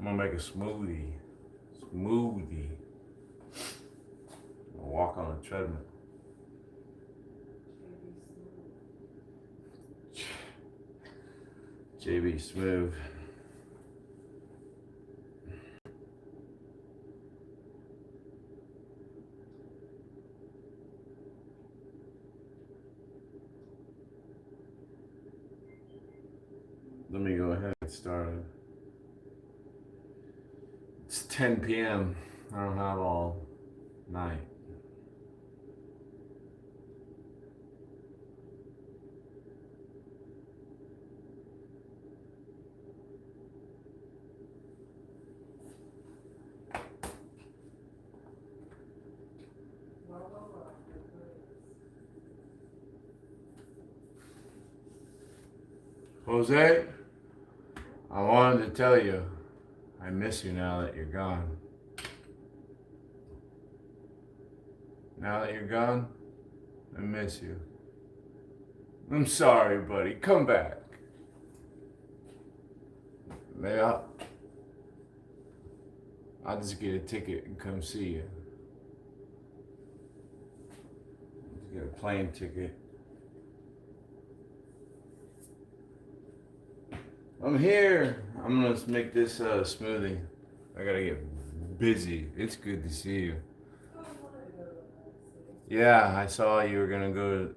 gonna make a smoothie. Smoothie. I'm gonna walk on the treadmill. JB Smooth. Let me go ahead and get started. It's 10 p.m. I don't have all night. Jose, I wanted to tell you, I miss you now that you're gone. Now that you're gone, I miss you. I'm sorry, buddy. Come back. Maybe I'll just get a ticket and come see you. Just get a plane ticket. I'm here. I'm gonna make this smoothie. I gotta get busy. It's good to see you. Yeah, I saw you were gonna go to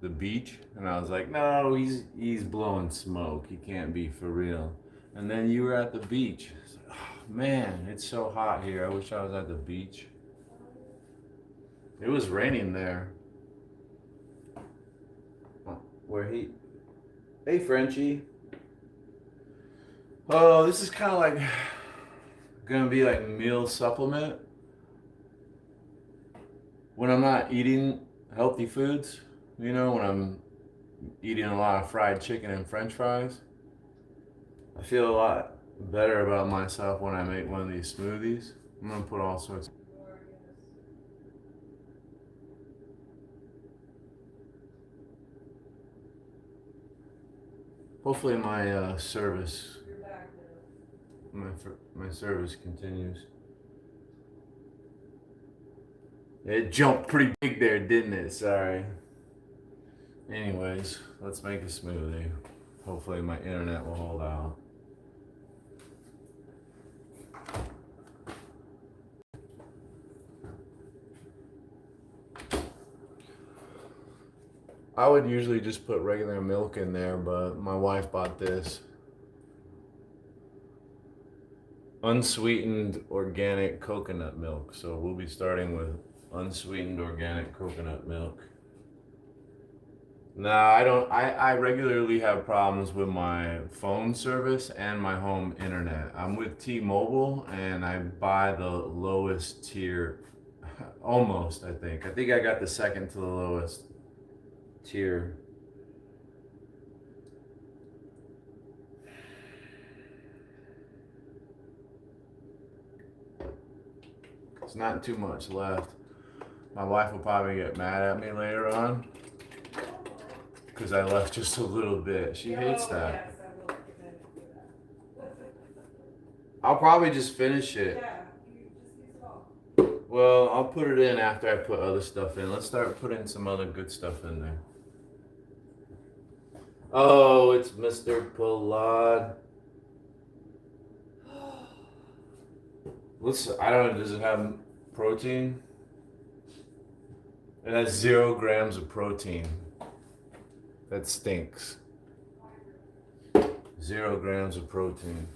the beach, and I was like, no, he's blowing smoke. He can't be for real. And then you were at the beach. Oh, man, it's so hot here. I wish I was at the beach. It was raining there. Hey, Frenchie. Oh, this is kind of like gonna be like meal supplement when I'm not eating healthy foods. You know, when I'm eating a lot of fried chicken and French fries. I feel a lot better about myself when I make one of these smoothies. I'm gonna put all sorts. Hopefully my service. My service continues. It jumped pretty big there, didn't it? Sorry. Anyways, let's make a smoothie. Hopefully my internet will hold out. I would usually just put regular milk in there, but my wife bought this unsweetened organic coconut milk. So we'll be starting with unsweetened organic coconut milk. No, I don't. I regularly have problems with my phone service and my home internet. I'm with T-Mobile and I buy the lowest tier, almost, I think. I think I got the second to the lowest tier. It's not too much left. My wife will probably get mad at me later on because I left just a little bit. She hates that. I'll probably just finish it. Well, I'll put it in after I put other stuff in. Let's start putting some other good stuff in there. Oh, it's Mr. Pollard. I don't know, does it have protein? It has 0 grams of protein. That stinks. 0 grams of protein.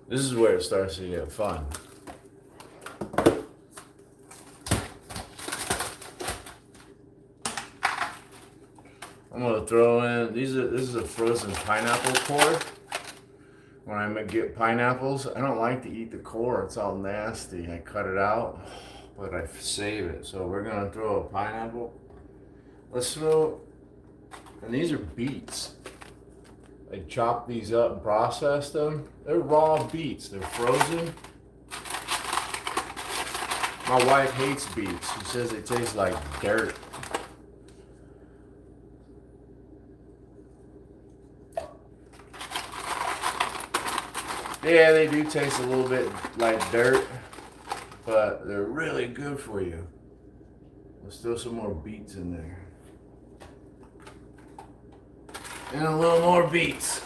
This is where it starts to get fun. I'm gonna throw in this is a frozen pineapple core. When I get pineapples, I don't like to eat the core, it's all nasty. I cut it out, but I save it. So we're gonna throw a pineapple. And these are beets. I chopped these up and processed them. They're raw beets, they're frozen. My wife hates beets. She says it tastes like dirt. Yeah, they do taste a little bit like dirt, but they're really good for you. There's still some more beets in there. And a little more beets.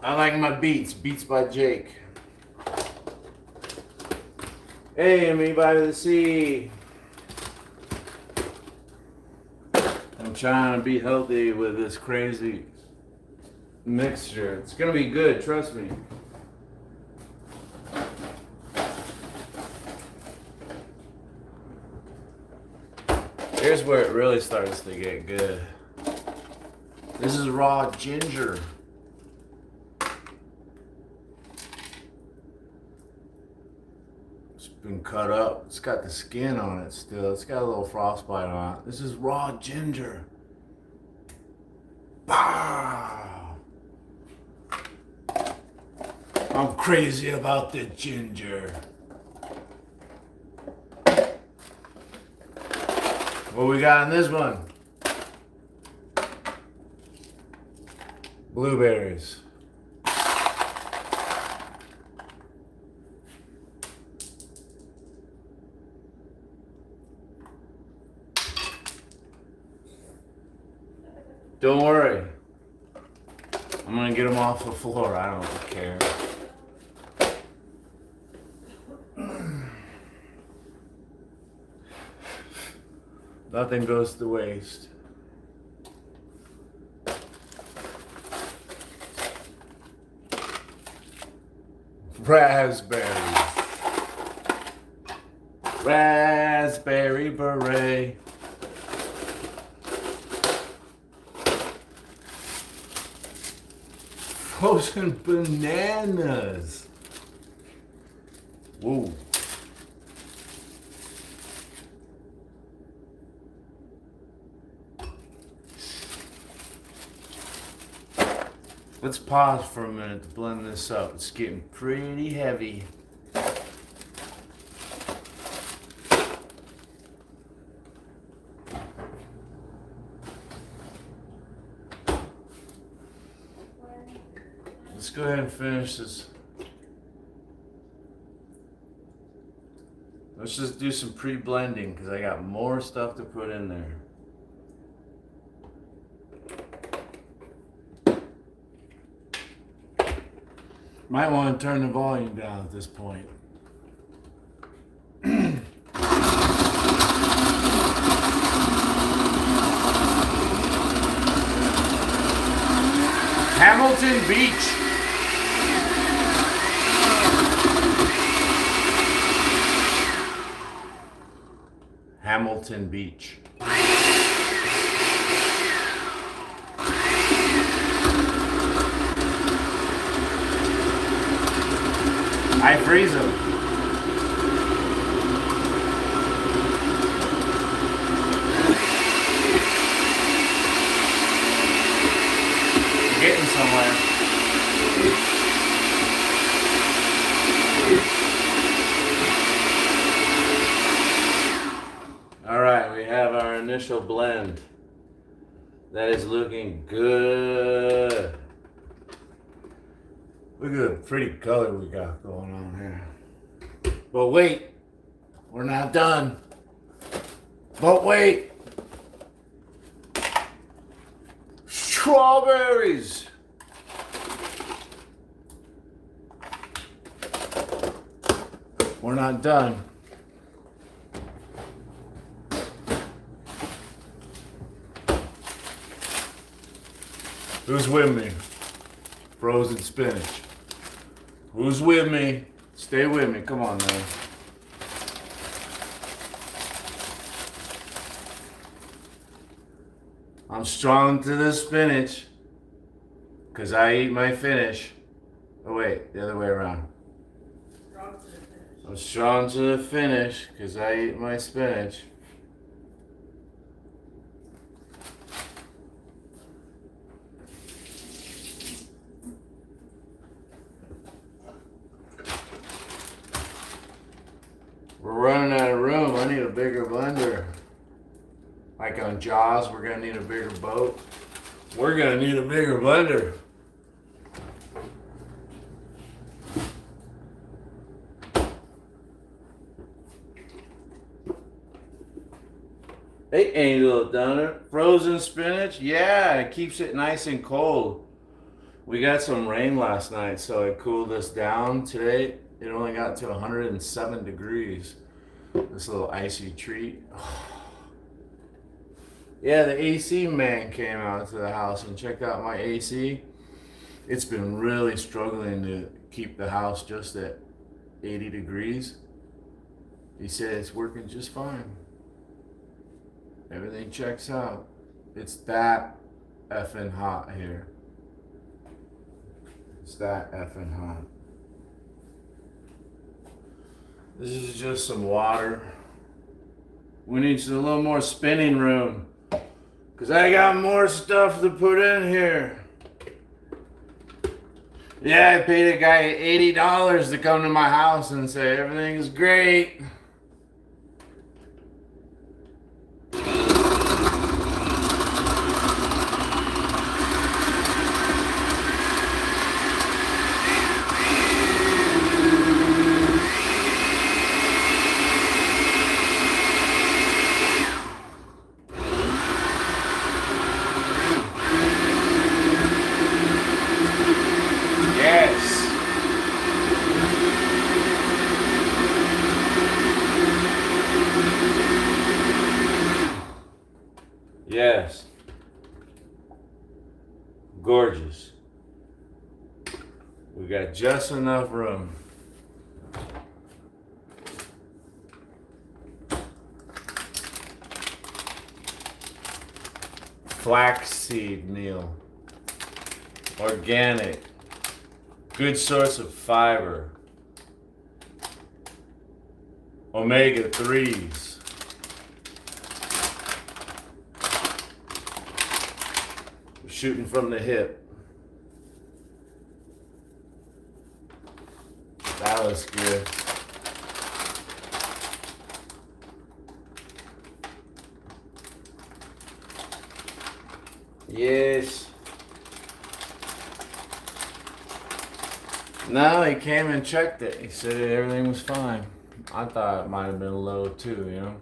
I like my beets. Beets by Jake. Hey, me by the sea. I'm trying to be healthy with this crazy mixture. It's gonna be good, trust me. Here's where it really starts to get good. This is raw ginger. It's been cut up. It's got the skin on it still. It's got a little frostbite on it. This is raw ginger. Bah! I'm crazy about the ginger. What we got in this one? Blueberries. Don't worry. I'm gonna get them off the floor. I don't care. Nothing goes to waste. Raspberries. Raspberry beret. Frozen bananas. Whoa. Let's pause for a minute to blend this up. It's getting pretty heavy. Let's go ahead and finish this. Let's just do some pre-blending because I got more stuff to put in there. Might want to turn the volume down at this point. Hamilton Beach. Hamilton Beach. I freeze them. We're getting somewhere. All right, we have our initial blend. That is looking good. Look at the pretty color we got going on here. But wait, we're not done. But wait. Strawberries. We're not done. Who's with me? Frozen spinach. Who's with me? Stay with me. Come on now. I'm strong to the spinach because I eat my finish. Oh wait, the other way around. I'm strong to the finish because I eat my spinach. We're running out of room. I need a bigger blender. Like on Jaws, we're gonna need a bigger boat. We're gonna need a bigger blender. Hey, Angel down there. Frozen spinach? Yeah, it keeps it nice and cold. We got some rain last night, so it cooled us down. Today, it only got to 107 degrees. This little icy treat. Yeah, the AC man came out to the house and checked out my AC. It's been really struggling to keep the house just at 80 degrees. He said it's working just fine. Everything checks out. It's that effing hot here. It's that effing hot. This is just some water. We need a little more spinning room, because I got more stuff to put in here. Yeah, I paid a guy $80 to come to my house and say everything is great. Yes. Gorgeous. We got just enough room. Flaxseed meal. Organic. Good source of fiber. Omega 3s. Shooting from the hip. That was good. Yes. No, he came and checked it. He said everything was fine. I thought it might have been low too, you know.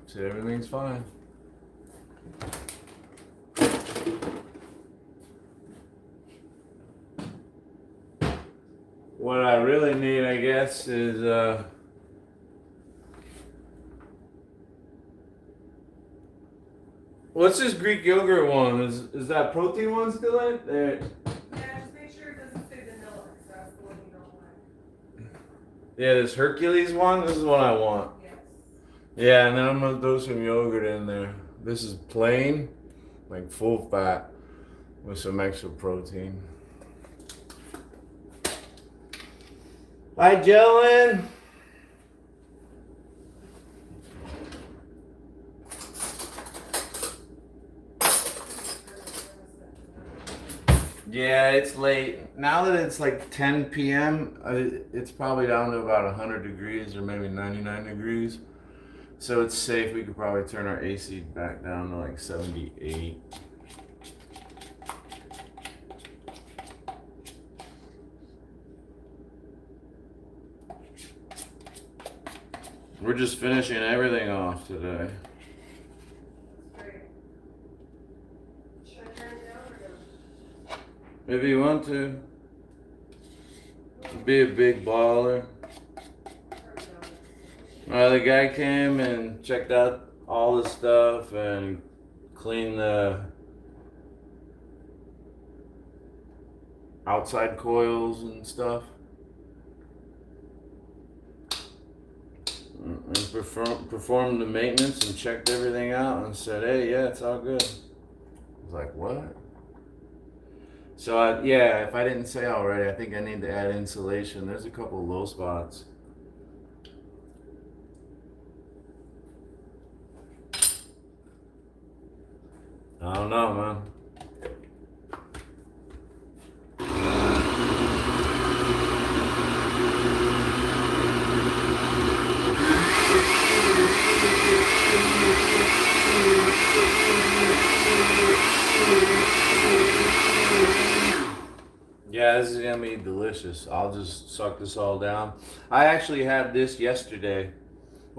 Said everything's fine. What I really need, I guess, is what's this Greek yogurt one? Is that protein one still in there? Yeah, just make sure it doesn't say vanilla, because that's the one you don't like. Yeah, this Hercules one. This is what I want. Yes. Yeah, and then I'm gonna throw some yogurt in there. This is plain, like full fat, with some extra protein. Hi, Jellen. Yeah, it's late. Now that it's like 10 p.m., it's probably down to about 100 degrees or maybe 99 degrees. So it's safe. We could probably turn our AC back down to like 78. We're just finishing everything off today. Great. Should I turn it down or no? If you want to. Be a big baller. The guy came and checked out all the stuff and cleaned the outside coils and stuff. And performed the maintenance and checked everything out and said, hey, yeah, it's all good. I was like, what? So, yeah, if I didn't say already, I think I need to add insulation. There's a couple low spots. I don't know, man. Yeah, this is gonna be delicious. I'll just suck this all down. I actually had this yesterday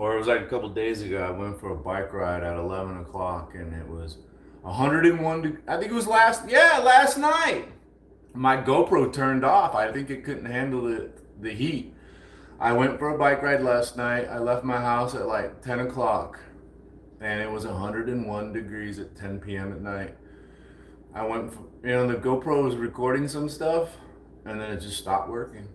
Or it was like a couple days ago, I went for a bike ride at 11 o'clock and it was 101. I think it was last night. My GoPro turned off. I think it couldn't handle the heat. I went for a bike ride last night. I left my house at like 10 o'clock and it was 101 degrees at 10 p.m. at night. I went, the GoPro was recording some stuff and then it just stopped working.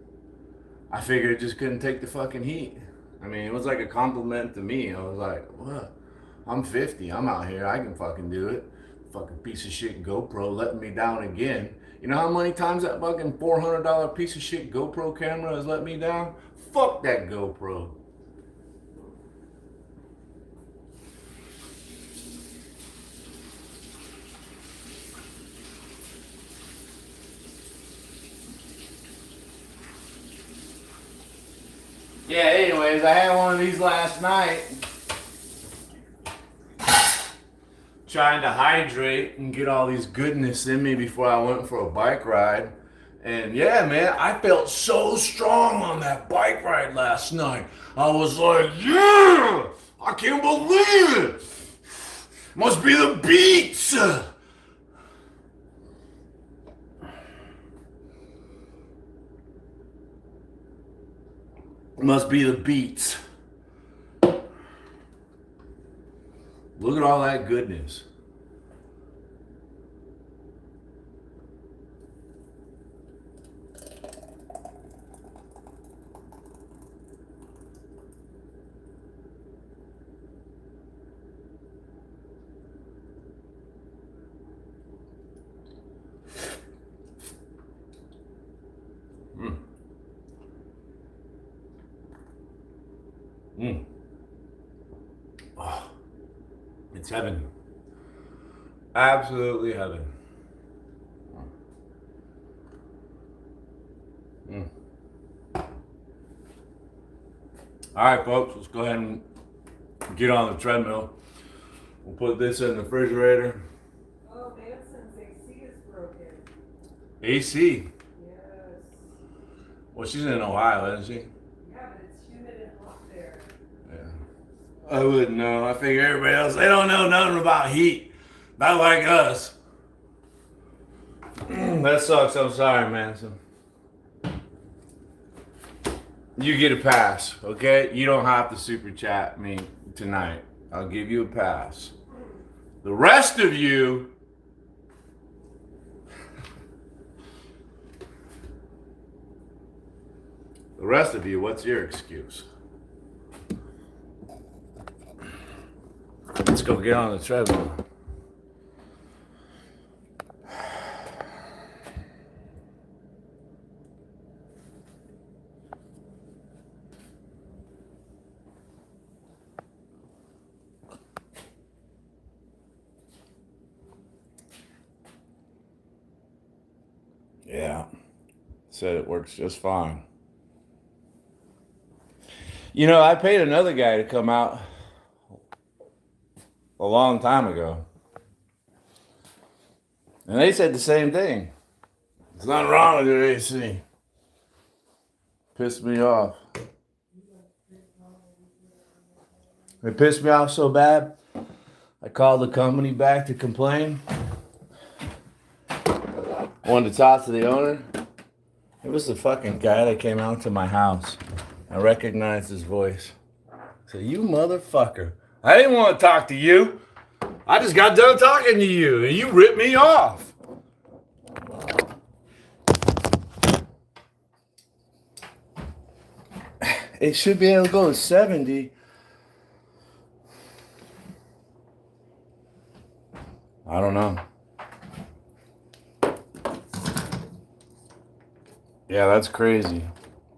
I figured it just couldn't take the fucking heat. I mean, it was like a compliment to me. I was like, what? I'm 50. I'm out here. I can fucking do it. Fucking piece of shit GoPro letting me down again. You know how many times that fucking $400 piece of shit GoPro camera has let me down? Fuck that GoPro. Yeah, anyways, I had one of these last night. Trying to hydrate and get all these goodness in me before I went for a bike ride. And yeah, man, I felt so strong on that bike ride last night. I was like, yeah, I can't believe it. Must be the beats. Must be the beats. Look at all that goodness. Oh, it's heaven. Absolutely heaven. All right, folks, let's go ahead and get on the treadmill. We'll put this in the refrigerator. Oh, Manson's AC is broken. AC? Yes. Well, she's in Ohio, isn't she? Yeah, but it's humid and hot there. Yeah. I wouldn't know. I figure everybody else, they don't know nothing about heat. Not like us. That sucks. I'm sorry, Manson. You get a pass, okay? You don't have to super chat me tonight. I'll give you a pass. The rest of you, what's your excuse? Let's go get on the treadmill. Yeah, said it works just fine. You know, I paid another guy to come out a long time ago. And they said the same thing. There's nothing wrong with your AC. Pissed me off. It pissed me off so bad, I called the company back to complain. I wanted to talk to the owner. It was the fucking guy that came out to my house. I recognized his voice. I said, you motherfucker. I didn't want to talk to you. I just got done talking to you and you ripped me off. It should be able to go to 70. I don't know. Yeah, that's crazy.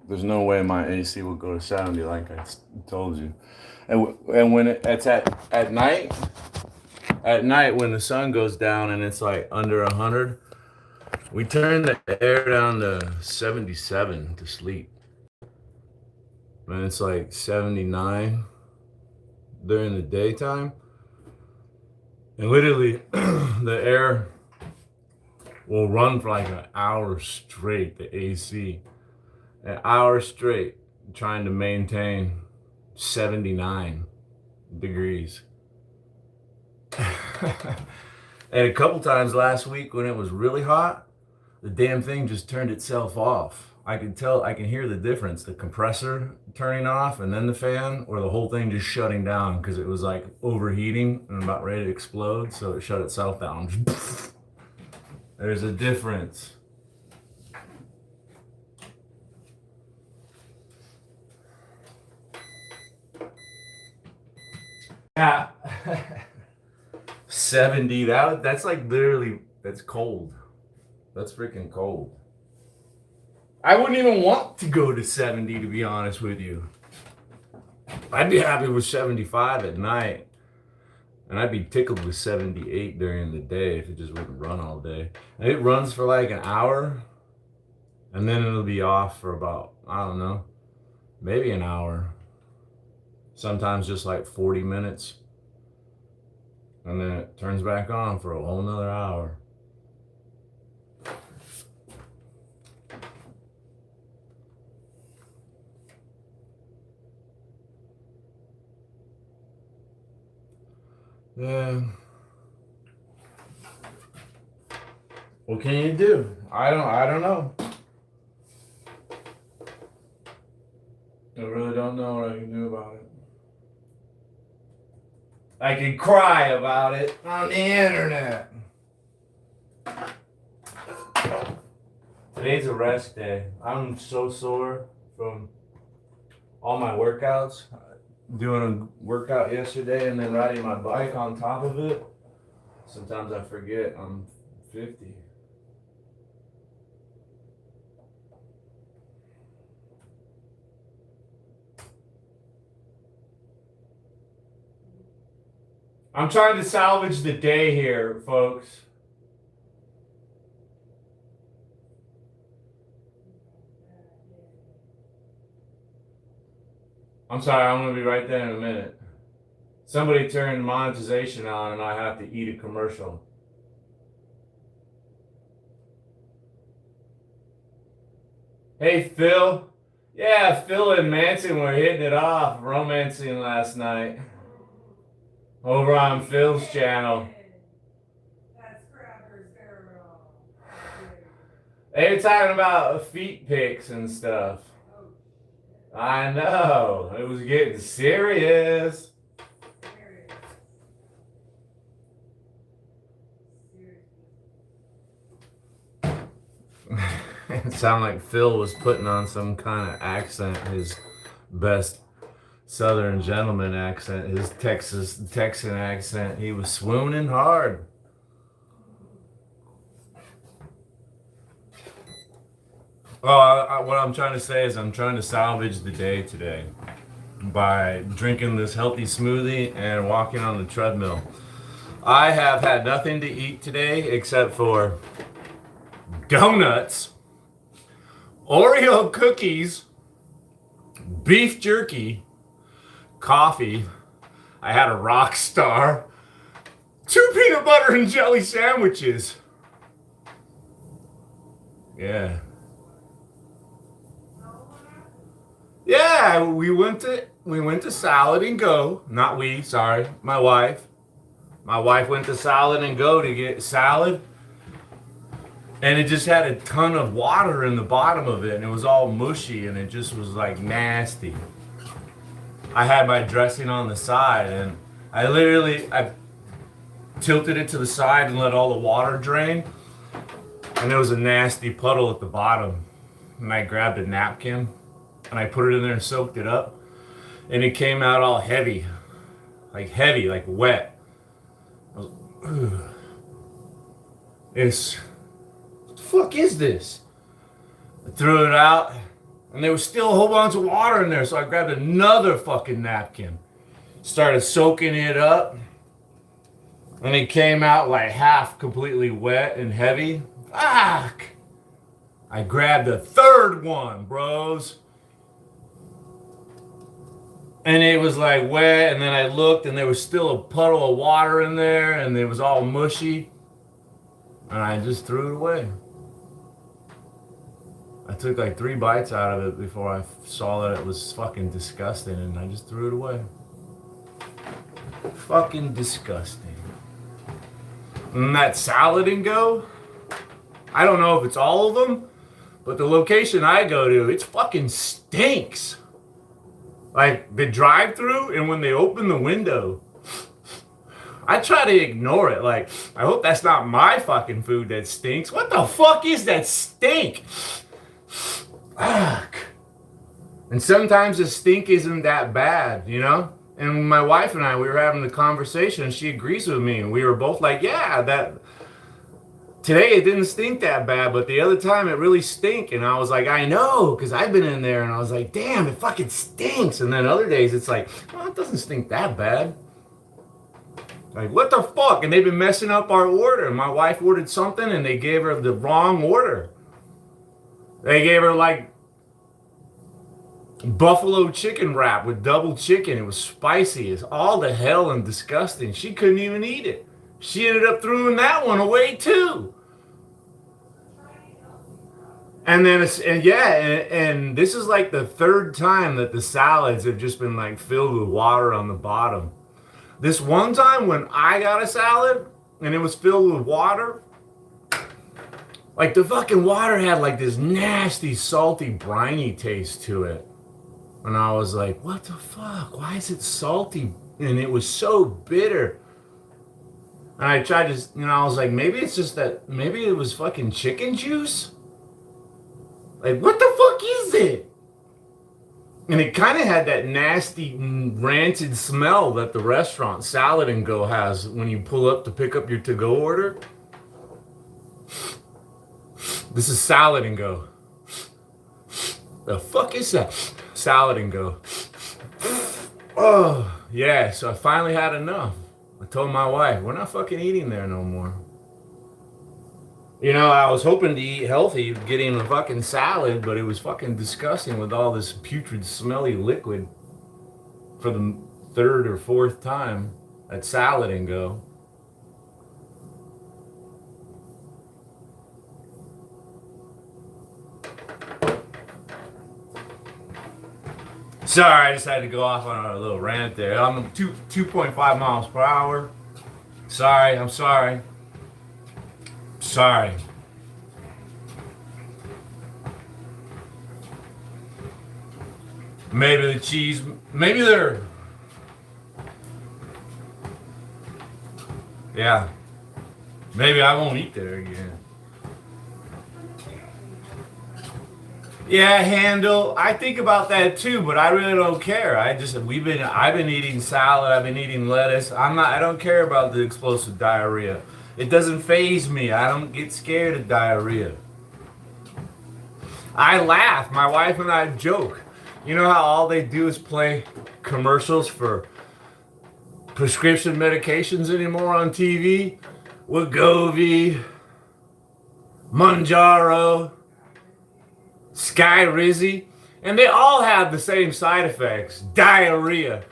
There's no way my AC will go to 70 like I told you. And when it's at night when the sun goes down and it's like under 100, we turn the air down to 77 to sleep. And it's like 79 during the daytime. And literally the air will run for like an hour straight, the AC. An hour straight trying to maintain 79 degrees. And a couple times last week when it was really hot, the damn thing just turned itself off. I can hear the difference, the compressor turning off and then the fan, or the whole thing just shutting down because it was like overheating and about ready to explode, so it shut itself down. There's a difference. Yeah. 70, that's like literally, that's cold. That's freaking cold. I wouldn't even want to go to 70, to be honest with you. I'd be happy with 75 at night. And I'd be tickled with 78 during the day if it just wouldn't run all day. And it runs for like an hour. And then it'll be off for about, I don't know, maybe an hour. Sometimes just like 40 minutes. And then it turns back on for a whole nother hour. Yeah. What can you do? I don't know. I really don't know what I can do about it. I can cry about it on the internet. Today's a rest day. I'm so sore from all my workouts. Doing a workout yesterday and then riding my bike on top of it. Sometimes I forget I'm 50. I'm trying to salvage the day here, folks. I'm sorry, I'm going to be right there in a minute. Somebody turned monetization on and I have to eat a commercial. Hey, Phil. Yeah, Phil and Manson were hitting it off, romancing last night. Over on Phil's channel. That's Crabber's girl. They were talking about feet pics and stuff. I know. It was getting serious. It sounded like Phil was putting on some kind of accent, his best Southern gentleman accent, his Texan accent. He was swooning hard. Oh, what I'm trying to say is I'm trying to salvage the day today by drinking this healthy smoothie and walking on the treadmill. I have had nothing to eat today except for donuts, Oreo cookies, beef jerky, coffee. I had a rock star, 2 peanut butter and jelly sandwiches. Yeah. Yeah, we went to Salad and Go. Not we, sorry, my wife. My wife went to Salad and Go to get salad. And it just had a ton of water in the bottom of it, and it was all mushy, and it just was like nasty. I had my dressing on the side, and I tilted it to the side and let all the water drain, and there was a nasty puddle at the bottom. And I grabbed a napkin, and I put it in there and soaked it up, and it came out all heavy, like wet. I was, ugh. What the fuck is this? I threw it out, and there was still a whole bunch of water in there, so I grabbed another fucking napkin, started soaking it up, and it came out like half completely wet and heavy. Fuck! I grabbed a third one, bros. And it was like wet, and then I looked, and there was still a puddle of water in there, and it was all mushy. And I just threw it away. I took like 3 bites out of it before I saw that it was fucking disgusting, and I just threw it away. Fucking disgusting. And that salad and go, I don't know if it's all of them, but the location I go to, it fucking stinks. Like the drive-through, and when they open the window, I try to ignore it. Like, I hope that's not my fucking food that stinks. What the fuck is that stink? Fuck. And sometimes the stink isn't that bad, you know? And my wife and I, we were having the conversation, and she agrees with me. And we were both like, yeah, that today it didn't stink that bad, but the other time it really stink. And I was like, I know, because I've been in there, and I was like, damn, it fucking stinks. And then other days it's like, well, it doesn't stink that bad. Like, what the fuck? And they've been messing up our order. My wife ordered something, and they gave her the wrong order. They gave her like buffalo chicken wrap with double chicken. It was spicy as all the hell and disgusting. She couldn't even eat it. She ended up throwing that one away too. And then and this is like the 3rd time that the salads have just been like filled with water on the bottom. This one time when I got a salad and it was filled with water, like the fucking water had like this nasty, salty, briny taste to it. And I was like, what the fuck? Why is it salty? And it was so bitter. And I tried to, I was like, maybe it's just that, maybe it was fucking chicken juice? Like, what the fuck is it? And it kind of had that nasty, rancid smell that the restaurant Salad and Go has when you pull up to pick up your to-go order. This is Salad and Go. The fuck is that? Salad and Go. Oh, yeah, so I finally had enough. I told my wife, we're not fucking eating there no more. You know, I was hoping to eat healthy, getting a fucking salad, but it was fucking disgusting with all this putrid, smelly liquid for the 3rd or 4th time at Salad and Go. Sorry, I just had to go off on a little rant there. I'm 2.5 miles per hour. Sorry, I'm sorry. Sorry. Maybe the cheese, maybe they're, yeah. Maybe I won't eat there again. Yeah, handle. I think about that too, but I really don't care. I've been eating salad. I've been eating lettuce. I don't care about the explosive diarrhea. It doesn't faze me. I don't get scared of diarrhea. I laugh. My wife and I joke. You know how all they do is play commercials for prescription medications anymore on TV? Wegovy, Mounjaro, Skyrizi, and they all have the same side effects, diarrhea.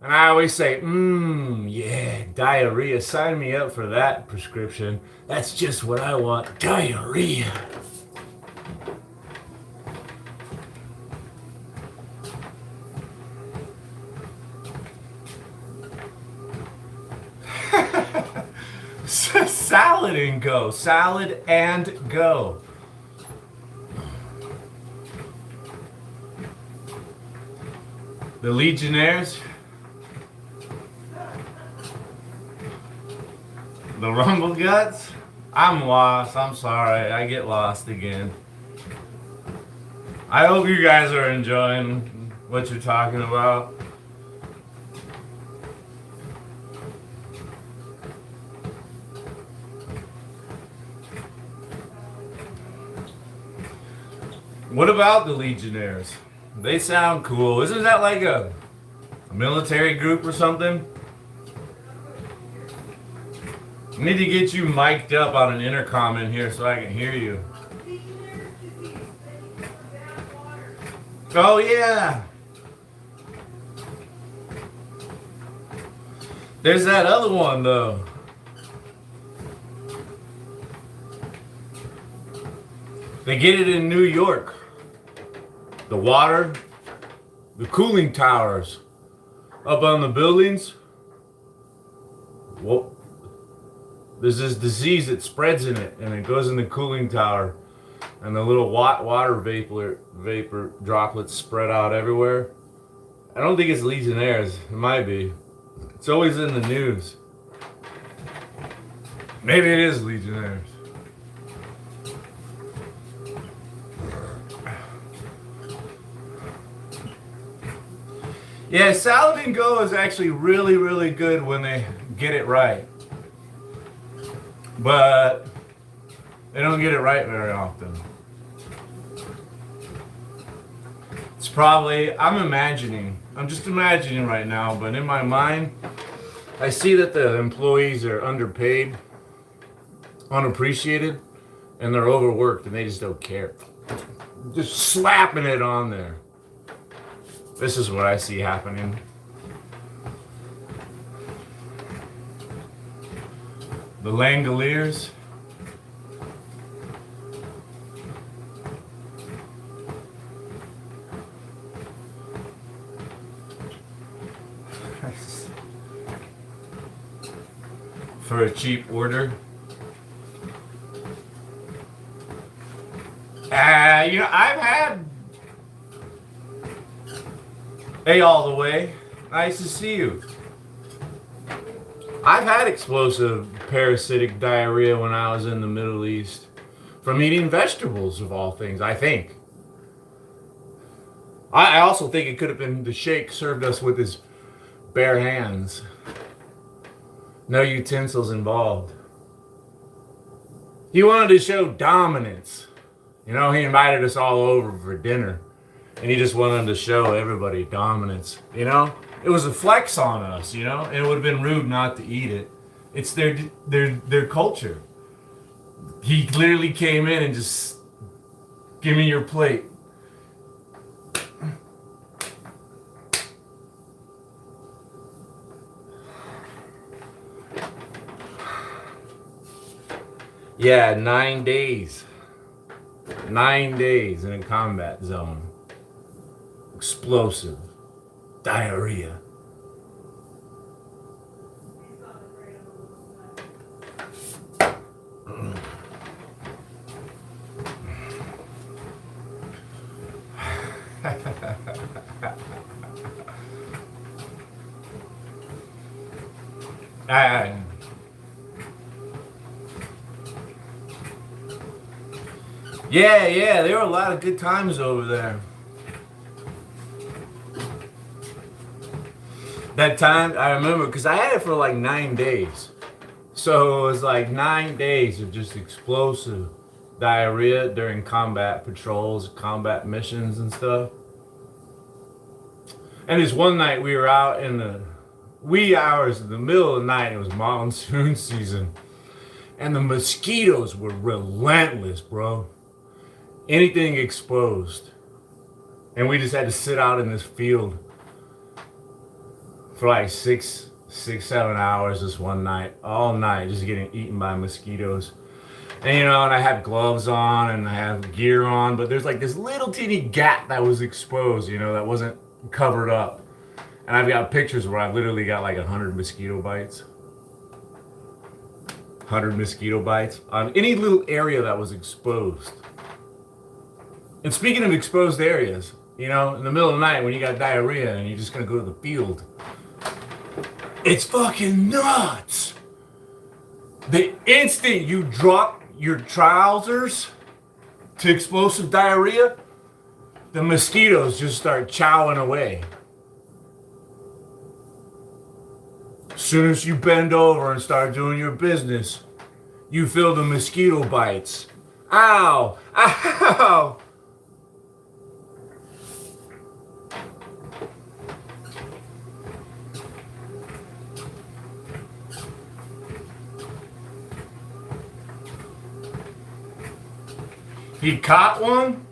And I always say, yeah, diarrhea, sign me up for that prescription. That's just what I want, diarrhea. Salad and Go, Salad and Go. The Legionnaires, the Rumble Guts. I'm lost. I'm sorry. I get lost again. I hope you guys are enjoying what you're talking about. What about the Legionnaires? They sound cool. Isn't that like a military group or something? I need to get you mic'd up on an intercom in here so I can hear you. Oh yeah. There's that other one though. They get it in New York. The water, the cooling towers up on the buildings. Well, there's this disease that spreads in it, and it goes in the cooling tower, and the little water vapor droplets spread out everywhere. I don't think it's Legionnaires. It might be. It's always in the news. Maybe it is Legionnaires. Yeah, Salad and Go is actually really, really good when they get it right. But they don't get it right very often. It's probably, I'm just imagining right now, but in my mind, I see that the employees are underpaid, unappreciated, and they're overworked, and they just don't care. Just slapping it on there. This is what I see happening. The Langoliers. For a cheap order. I've had all the way. Nice to see you. I've had explosive parasitic diarrhea when I was in the Middle East from eating vegetables, of all things, I think. I also think it could have been the sheikh served us with his bare hands. No utensils involved. He wanted to show dominance. He invited us all over for dinner. And he just wanted to show everybody dominance. It was a flex on us, and it would have been rude not to eat it. It's their culture. He clearly came in and just, give me your plate. Yeah, 9 days. 9 days in a combat zone. Explosive diarrhea. Yeah, there were a lot of good times over there. That time, I remember, because I had it for like 9 days. So it was like 9 days of just explosive diarrhea during combat patrols, combat missions and stuff. And this one night we were out in the wee hours in the middle of the night. It was monsoon season. And the mosquitoes were relentless, bro. Anything exposed. And we just had to sit out in this field for like 7 hours this one night, all night, just getting eaten by mosquitoes. And and I had gloves on and I had gear on, but there's like this little teeny gap that was exposed, that wasn't covered up. And I've got pictures where I've literally got like 100 mosquito bites. 100 mosquito bites on any little area that was exposed. And speaking of exposed areas, in the middle of the night when you got diarrhea and you're just gonna go to the field, it's fucking nuts. The instant you drop your trousers to explosive diarrhea, the mosquitoes just start chowing away. As soon as you bend over and start doing your business, you feel the mosquito bites. Ow! Ow! He caught one?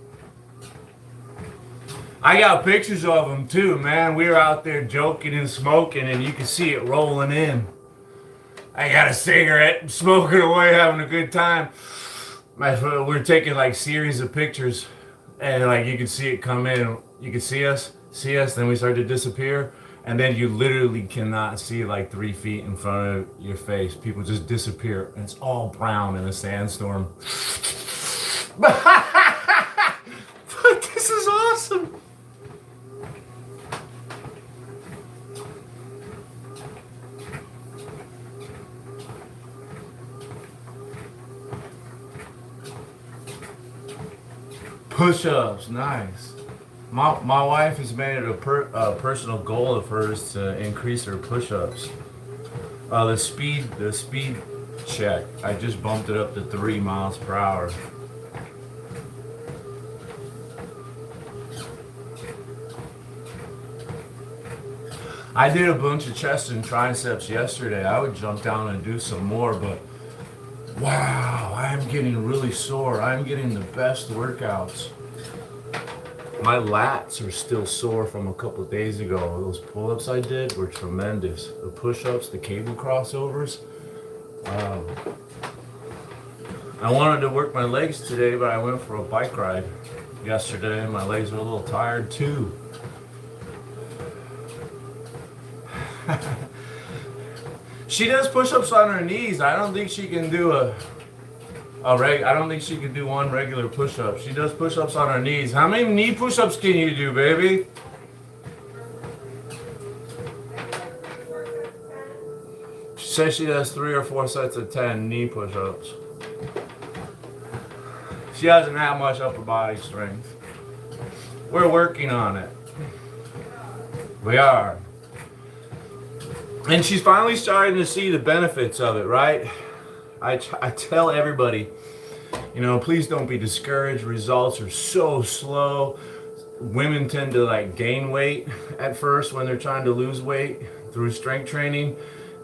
I got pictures of him too, man. We were out there joking and smoking and you can see it rolling in. I got a cigarette, smoking away, having a good time. We're taking like series of pictures and like you could see it come in. You could see us, then we start to disappear, and then you literally cannot see like 3 feet in front of your face. People just disappear, and it's all brown in a sandstorm. But this is awesome. Push-ups, nice. My wife has made it a personal goal of hers to increase her push-ups. The speed check, I just bumped it up to 3 miles per hour. I did a bunch of chest and triceps yesterday. I would jump down and do some more, but wow, I am getting really sore. I'm getting the best workouts. My lats are still sore from a couple of days ago. Those pull-ups I did were tremendous. The push-ups, the cable crossovers. I wanted to work my legs today, but I went for a bike ride yesterday and my legs were a little tired too. She does push-ups on her knees. I don't think she can do I don't think she could do one regular push-up. She does push-ups on her knees. How many knee push-ups can you do, baby? She says she does 3 or 4 sets of 10 knee push-ups. She doesn't have much upper body strength. We're working on it. We are. And she's finally starting to see the benefits of it, right? I tell everybody, please don't be discouraged. Results are so slow. Women tend to like gain weight at first when they're trying to lose weight through strength training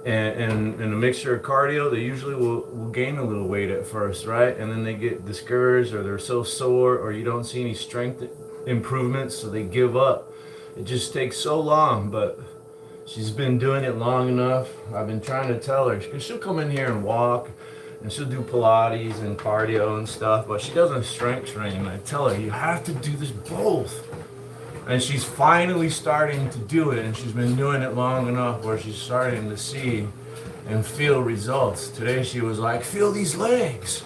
and a mixture of cardio. They usually will gain a little weight at first, right? And then they get discouraged or they're so sore or you don't see any strength improvements, so they give up. It just takes so long, but she's been doing it long enough. I've been trying to tell her, because she'll come in here and walk, and she'll do Pilates and cardio and stuff, but she doesn't strength train. I tell her, you have to do this both. And she's finally starting to do it, and she's been doing it long enough where she's starting to see and feel results. Today she was like, feel these legs.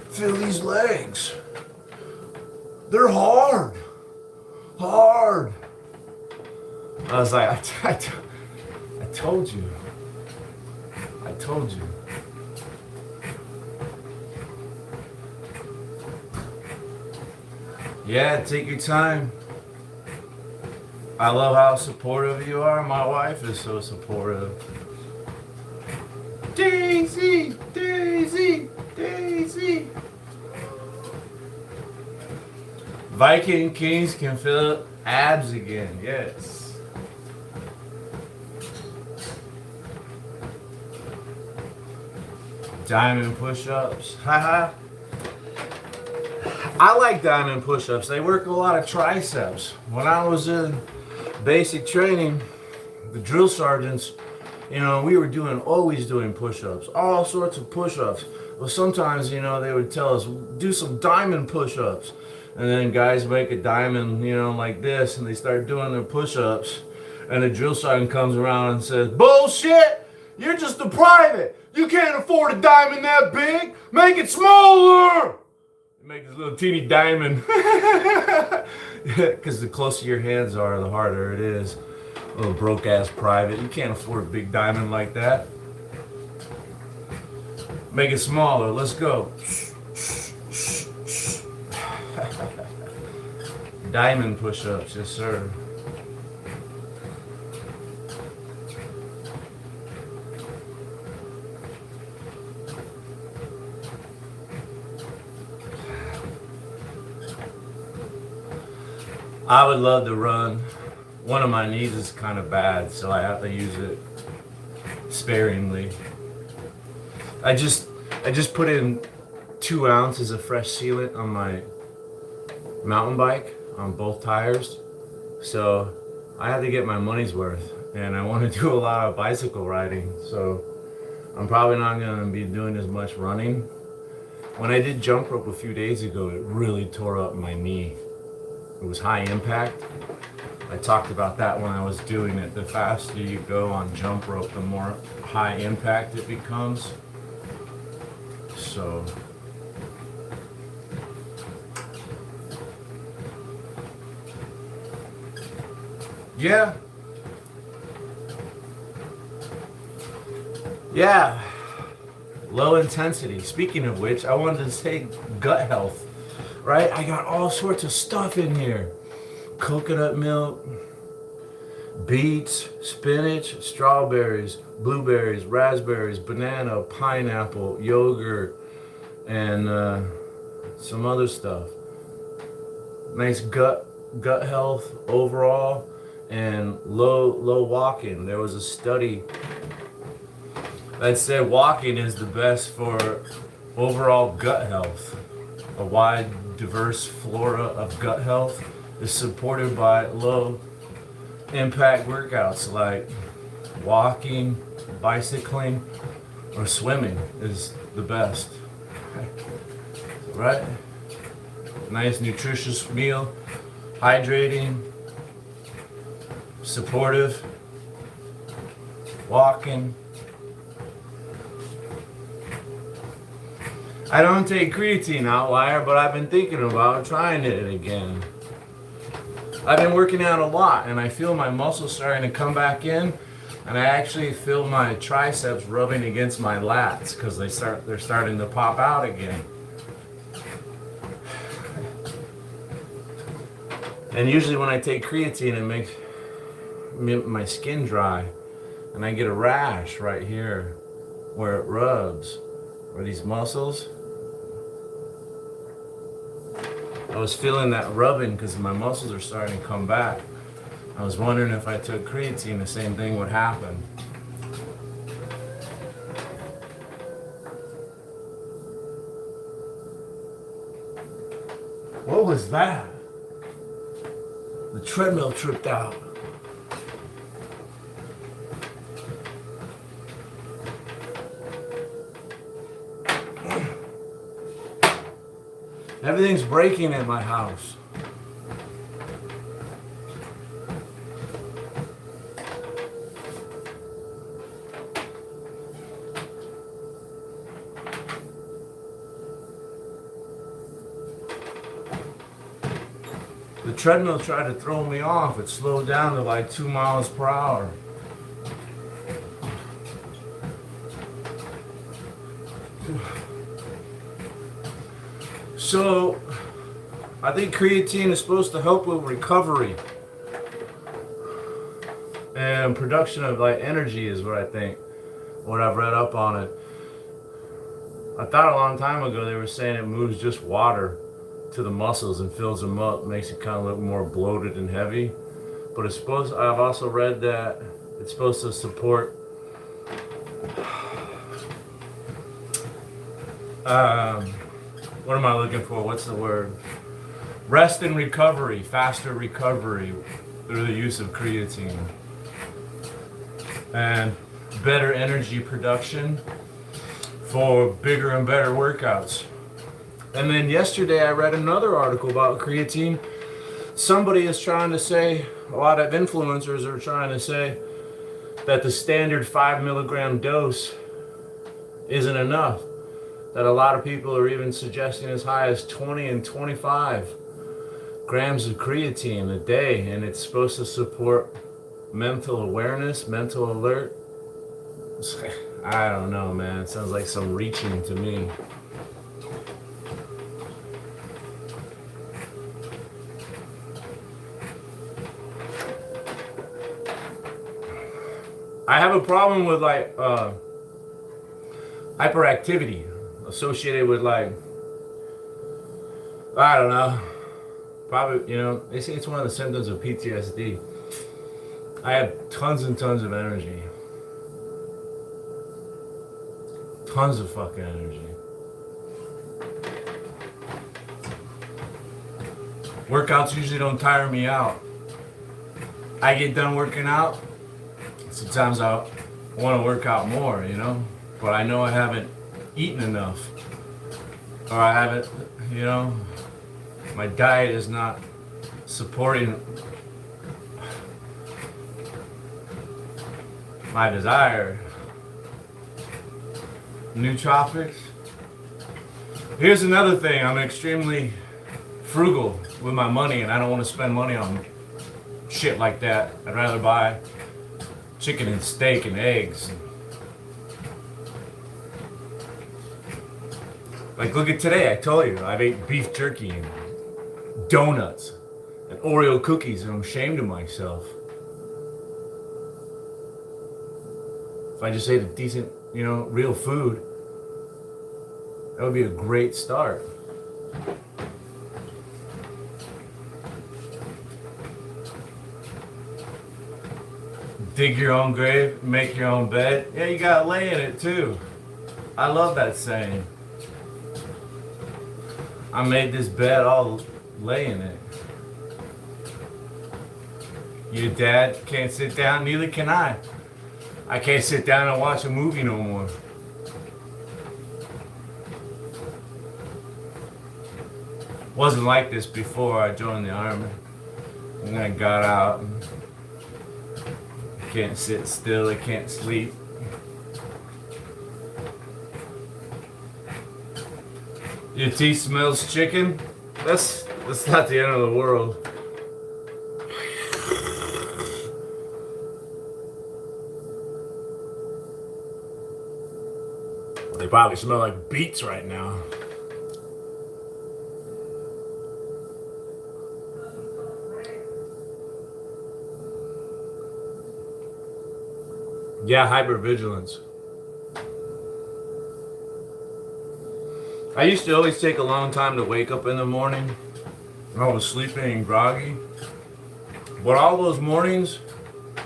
Feel these legs. They're hard. Hard. I was like, I told you. I told you. Yeah, take your time. I love how supportive you are. My wife is so supportive. Daisy, Daisy, Daisy. Viking Kings can fill abs again. Yes. Diamond push-ups. Haha. I like diamond push-ups. They work a lot of triceps. When I was in basic training, the drill sergeants, we were always doing push-ups, all sorts of push-ups. Well, sometimes, they would tell us, do some diamond push-ups. And then guys make a diamond, like this, and they start doing their push-ups. And the drill sergeant comes around and says, bullshit! You're just a private! You can't afford a diamond that big! Make it smaller! Make this little teeny diamond. Because the closer your hands are, the harder it is. A little broke-ass private. You can't afford a big diamond like that. Make it smaller. Let's go. Diamond push-ups, yes sir. I would love to run. One of my knees is kind of bad, so I have to use it sparingly. I just put in 2 ounces of fresh sealant on my mountain bike on both tires, so I have to get my money's worth, and I want to do a lot of bicycle riding, so I'm probably not going to be doing as much running. When I did jump rope a few days ago, it really tore up my knee. it was high impact. I talked about that when I was doing it. The faster you go on jump rope, the more high impact it becomes. So yeah. Yeah. Low intensity. Speaking of which, I wanted to say gut health, right? I got all sorts of stuff in here. Coconut milk, beets, spinach, strawberries, blueberries, raspberries, banana, pineapple, yogurt, and some other stuff. Nice gut health overall, and low walking. There was a study that said walking is the best for overall gut health. A wide, diverse flora of gut health is supported by low impact workouts like walking, bicycling, or swimming is the best. Right? Nice nutritious meal, hydrating, supportive, walking. I don't take creatine, outlier, but I've been thinking about trying it again. I've been working out a lot and I feel my muscles starting to come back in, and I actually feel my triceps rubbing against my lats because they're starting to pop out again. And usually when I take creatine, it makes my skin dry and I get a rash right here where it rubs, or these muscles. I was feeling that rubbing because my muscles are starting to come back. I was wondering if I took creatine, the same thing would happen. What was that? The treadmill tripped out. Everything's breaking in my house. The treadmill tried to throw me off. It slowed down to like 2 miles per hour. So, I think creatine is supposed to help with recovery and production of like energy is what I think, what I've read up on it. I thought a long time ago they were saying it moves just water to the muscles and fills them up, makes it kind of look more bloated and heavy. But it's supposed, I've also read that it's supposed to support what am I looking for? What's the word? Rest and recovery, faster recovery through the use of creatine. And better energy production for bigger and better workouts. And then yesterday I read another article about creatine. Somebody is trying to say, a lot of influencers are trying to say that the standard 5 milligram dose isn't enough. That a lot of people are even suggesting as high as 20 and 25 grams of creatine a day, and it's supposed to support mental awareness, mental alert. I don't know, man. It sounds like some reaching to me. I have a problem with like hyperactivity associated with like, I don't know, probably, you know, they say it's one of the symptoms of PTSD. I have tons and tons of energy. Tons of fucking energy. Workouts usually don't tire me out. I get done working out, sometimes I want to work out more, you know, but I know I haven't eaten enough, or I haven't, you know, my diet is not supporting my desire. Nootropics. Here's another thing. I'm extremely frugal with my money, and I don't want to spend money on shit like that. I'd rather buy chicken and steak and eggs. Like, look at today. I told you I've ate beef jerky and donuts and Oreo cookies, and I'm ashamed of myself. If I just ate a decent, real food, that would be a great start. Dig your own grave, make your own bed. Yeah, you gotta lay in it too. I love that saying. I made this bed, I'll lay in it. Your dad can't sit down, neither can I. I can't sit down and watch a movie no more. Wasn't like this before I joined the army. And then I got out. I can't sit still, I can't sleep. Your teeth smells chicken? That's not the end of the world. They probably smell like beets right now. Yeah, hypervigilance. I used to always take a long time to wake up in the morning. I was sleeping and groggy. But all those mornings,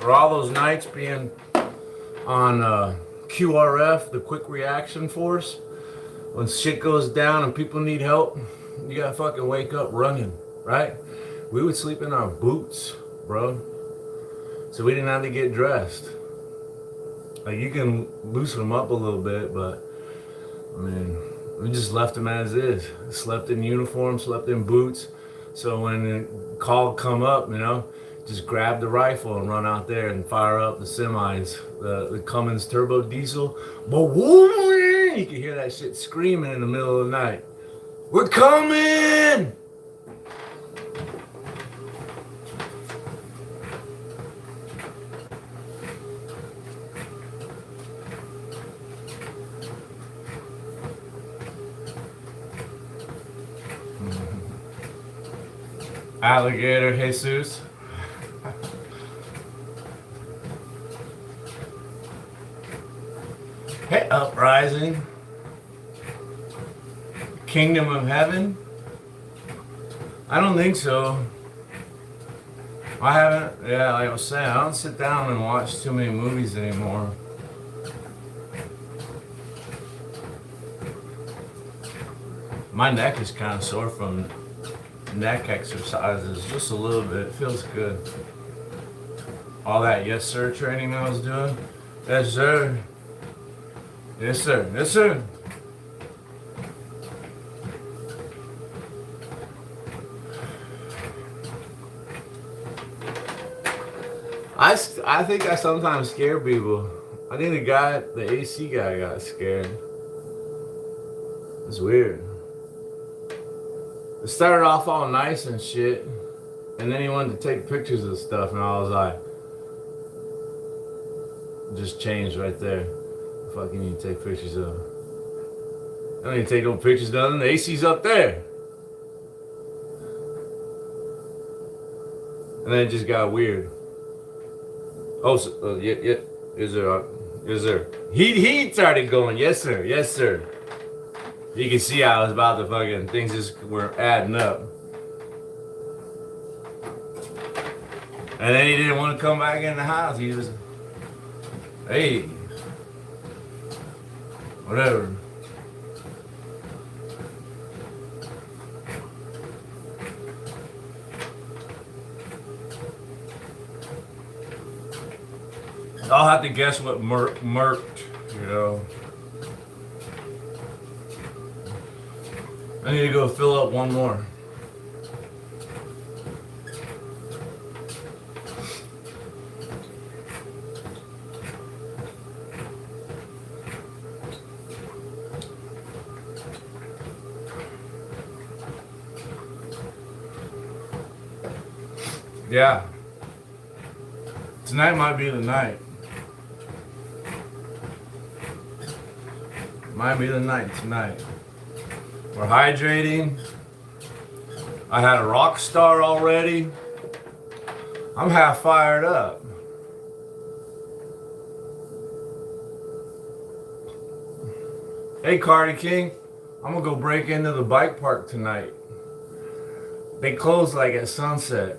or all those nights being on QRF, the quick reaction force, when shit goes down and people need help, you gotta fucking wake up running, right? We would sleep in our boots, bro. So we didn't have to get dressed. Like, you can loosen them up a little bit, but I mean, we just left them as is. Slept in uniform, slept in boots. So when the call come up, just grab the rifle and run out there and fire up the semis, the Cummins turbo diesel. You can hear that shit screaming in the middle of the night. We're coming! Alligator Jesus. Hey, uprising. Kingdom of Heaven? I don't think so. I haven't, like I was saying, I don't sit down and watch too many movies anymore. My neck is kind of sore from neck exercises, just a little bit. It feels good. All that yes sir training I was doing. Yes sir. Yes sir. Yes sir. I think I sometimes scare people. I think the AC guy got scared. It's weird. It started off all nice and shit, and then he wanted to take pictures of stuff, and I was like, just changed right there. The fuck you need to take pictures of? I don't need to take no pictures of them. The AC's up there. And then it just got weird. Oh, so, yeah. Is there? He started going, yes sir, yes sir. You can see I was about to fucking, things just were adding up. And then he didn't want to come back in the house. He was, hey, whatever. I'll have to guess what murked, I need to go fill up one more. Yeah. Tonight might be the night. Might be the night tonight. We're hydrating. I had a rock star already. I'm half fired up. Hey Cardi King, I'm gonna go break into the bike park tonight. They close like at sunset.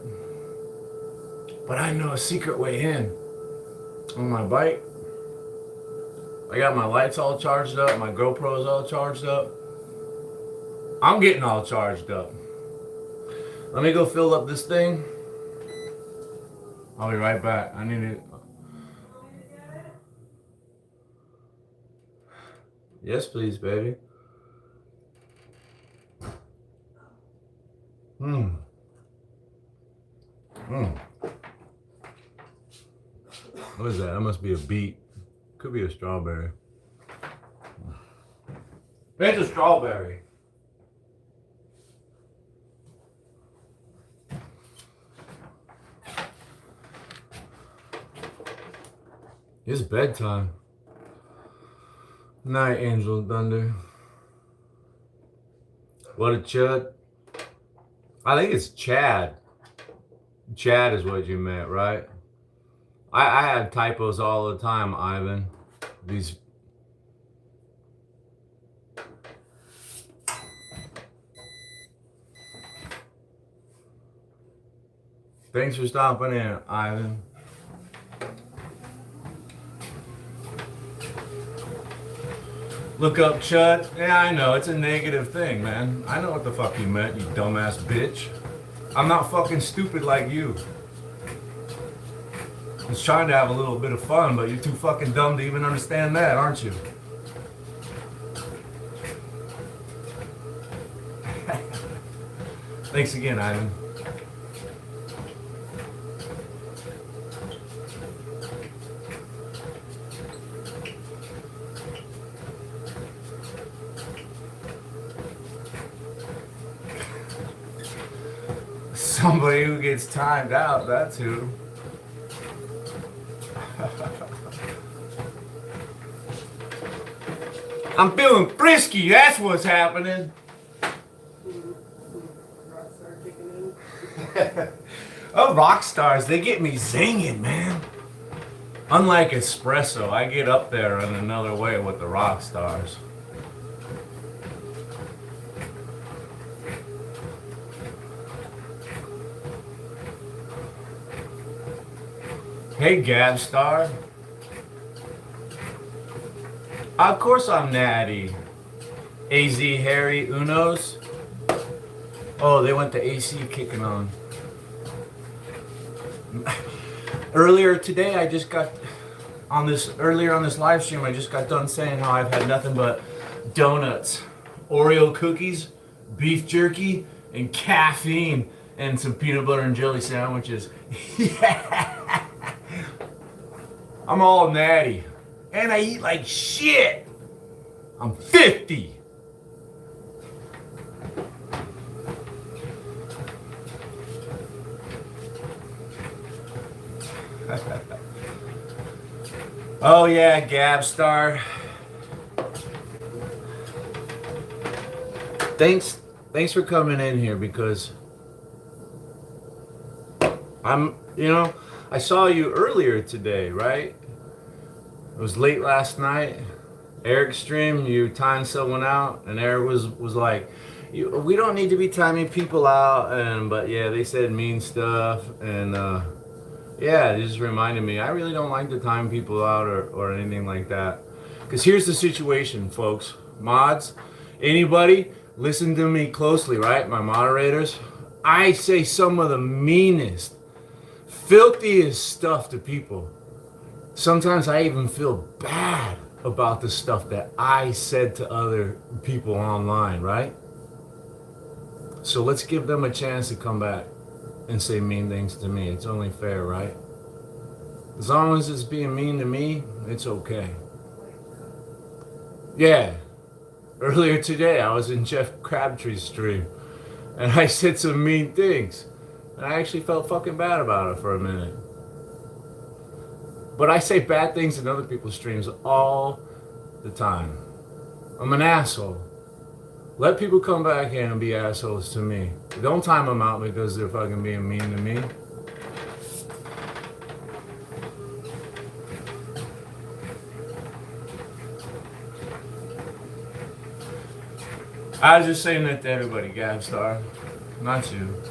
But I know a secret way in on my bike. I got my lights all charged up, my GoPro's all charged up. I'm getting all charged up. Let me go fill up this thing. I'll be right back. I need to. Yes, please, baby. What is that? That must be a beet. Could be a strawberry. It's a strawberry. It's bedtime. Night, Angel Thunder. What a chud. I think it's Chad. Chad is what you meant, right? I have typos all the time, Ivan. These. Thanks for stopping in, Ivan. Look up Chud. Yeah, I know, it's a negative thing, man. I know what the fuck you meant, you dumbass bitch. I'm not fucking stupid like you. I was trying to have a little bit of fun, but you're too fucking dumb to even understand that, aren't you? Thanks again, Ivan. Somebody who gets timed out, that's who. I'm feeling frisky, that's what's happening. Oh, rock stars, they get me zinging, man. Unlike espresso, I get up there in another way with the rock stars. Hey, Gabstar. Of course I'm natty. AZ Harry Unos. Oh, they went to AC kicking on. Earlier today, I just got on this live stream, I just got done saying how I've had nothing but donuts, Oreo cookies, beef jerky, and caffeine, and some peanut butter and jelly sandwiches. Yeah. I'm all natty. And I eat like shit. I'm 50. Oh yeah, Gabstar. Thanks for coming in here because I saw you earlier today, right? It was late last night. Eric's stream, you timed someone out, and Eric was like, we don't need to be timing people out, but yeah, they said mean stuff, and yeah, it just reminded me, I really don't like to time people out or anything like that. Because here's the situation, folks. Mods, anybody, listen to me closely, right? My moderators. I say some of the meanest, filthiest stuff to people. Sometimes I even feel bad about the stuff that I said to other people online, right? So let's give them a chance to come back and say mean things to me. It's only fair, right? As long as it's being mean to me, it's okay. Yeah. Earlier today, I was in Jeff Crabtree's stream, and I said some mean things. And I actually felt fucking bad about it for a minute. But I say bad things in other people's streams all the time. I'm an asshole. Let people come back in and be assholes to me. Don't time them out because they're fucking being mean to me. I was just saying that to everybody, Gavstar. Not you.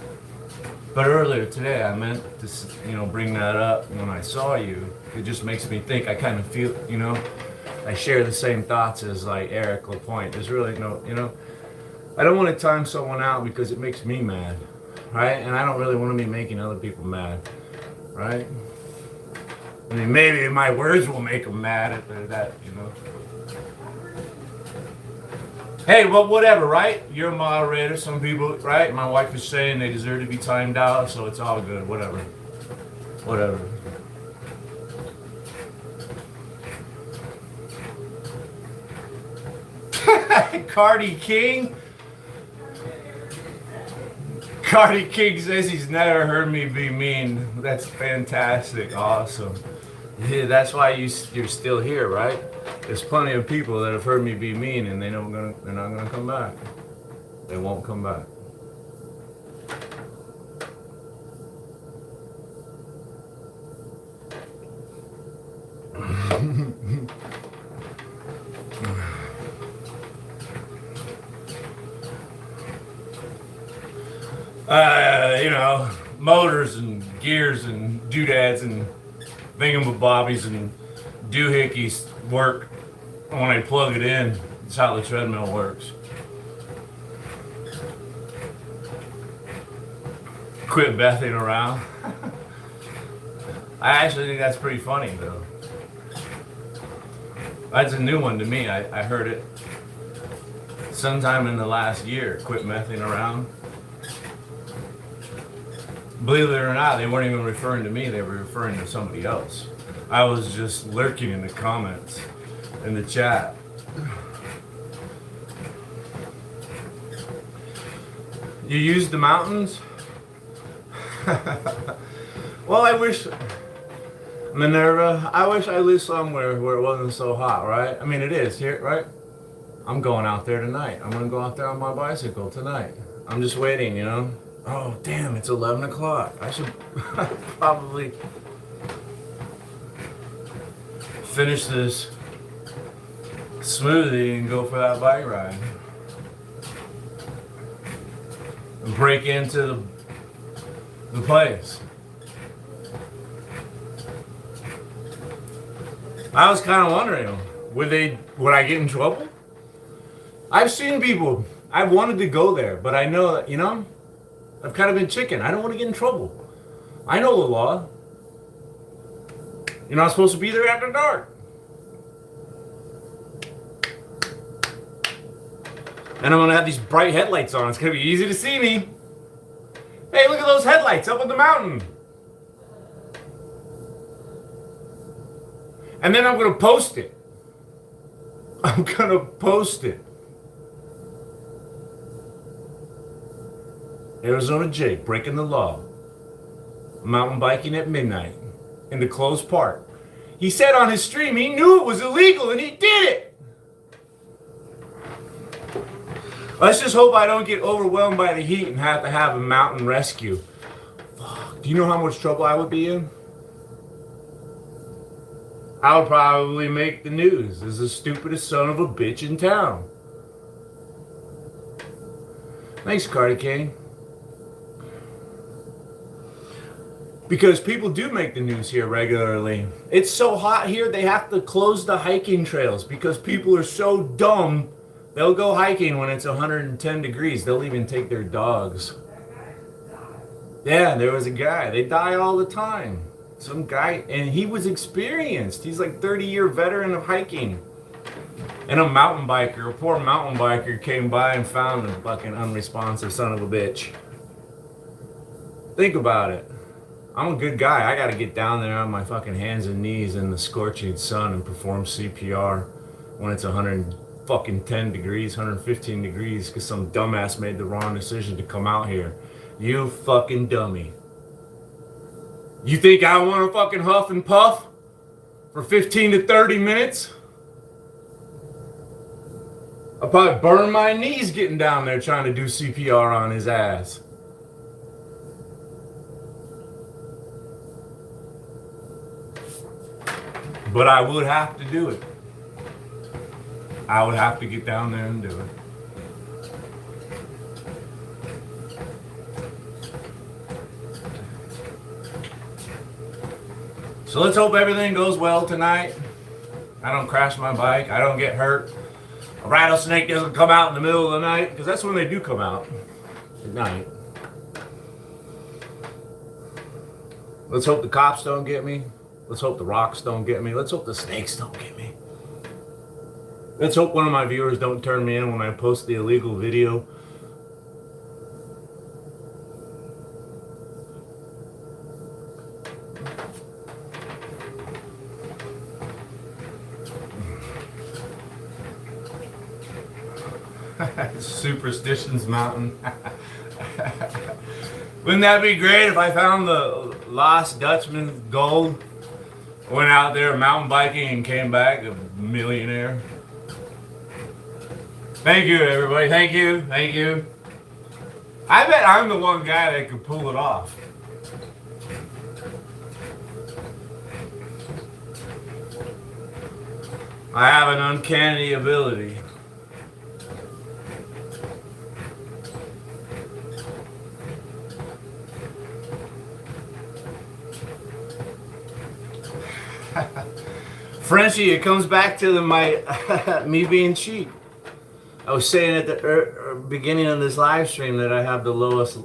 But earlier today, I meant to, bring that up when I saw you. It just makes me think. I kind of feel, I share the same thoughts as like Eric Lapointe. There's really no, I don't want to time someone out because it makes me mad, right? And I don't really want to be making other people mad, right? I mean, maybe my words will make them mad if they're that, Hey, well, whatever, right? You're a moderator. Some people, right? My wife is saying they deserve to be timed out, so it's all good. Whatever. Whatever. Cardi King? Cardi King says he's never heard me be mean. That's fantastic. Awesome. Yeah, that's why you're still here, right? There's plenty of people that have heard me be mean and they're not gonna come back. They won't come back. Motors and gears and doodads and thingamabobbies and doohickeys work when I plug it in. That's how the treadmill works. Quit messing around. I actually think that's pretty funny though. That's a new one to me. I heard it sometime in the last year. Quit messing around. Believe it or not, they weren't even referring to me, they were referring to somebody else. I was just lurking in the comments, in the chat. You use the mountains? Well, I wish, Minerva, I wish I lived somewhere where it wasn't so hot, right? I mean, it is here, right? I'm going out there tonight. I'm gonna go out there on my bicycle tonight. I'm just waiting, Oh, damn, it's 11 o'clock. I should probably finish this smoothie and go for that bike ride. And break into the place. I was kind of wondering, would I get in trouble? I've seen people, I've wanted to go there, but I know that, I've kind of been chicken. I don't want to get in trouble. I know the law. You're not supposed to be there after dark. And I'm going to have these bright headlights on. It's going to be easy to see me. Hey, look at those headlights up on the mountain. And then I'm going to post it. I'm going to post it. Arizona Jake breaking the law. Mountain biking at midnight in the closed park. He said on his stream he knew it was illegal and he did it. Let's just hope I don't get overwhelmed by the heat and have to have a mountain rescue. Fuck. Do you know how much trouble I would be in? I would probably make the news as the stupidest son of a bitch in town. Thanks, Cardi King. Because people do make the news here regularly. It's so hot here, they have to close the hiking trails because people are so dumb. They'll go hiking when it's 110 degrees. They'll even take their dogs. Yeah, there was a guy. They die all the time. Some guy, and he was experienced. He's like 30-year veteran of hiking. And a mountain biker, a poor mountain biker came by and found a fucking unresponsive son of a bitch. Think about it. I'm a good guy. I gotta get down there on my fucking hands and knees in the scorching sun and perform CPR when it's 110 degrees, 115 degrees, because some dumbass made the wrong decision to come out here. You fucking dummy. You think I want to fucking huff and puff for 15 to 30 minutes? I'll probably burn my knees getting down there trying to do CPR on his ass. But I would have to do it. I would have to get down there and do it. So let's hope everything goes well tonight. I don't crash my bike. I don't get hurt. A rattlesnake doesn't come out in the middle of the night, because that's when they do come out, at night. Let's hope the cops don't get me. Let's hope the rocks don't get me. Let's hope the snakes don't get me. Let's hope one of my viewers don't turn me in when I post the illegal video. Superstitions Mountain. Wouldn't that be great if I found the lost Dutchman's gold? Went out there mountain biking and came back a millionaire. Thank you, everybody. Thank you. Thank you. I bet I'm the one guy that could pull it off. I have an uncanny ability. Frenchie, it comes back to me being cheap. I was saying at the beginning of this live stream that I have the lowest,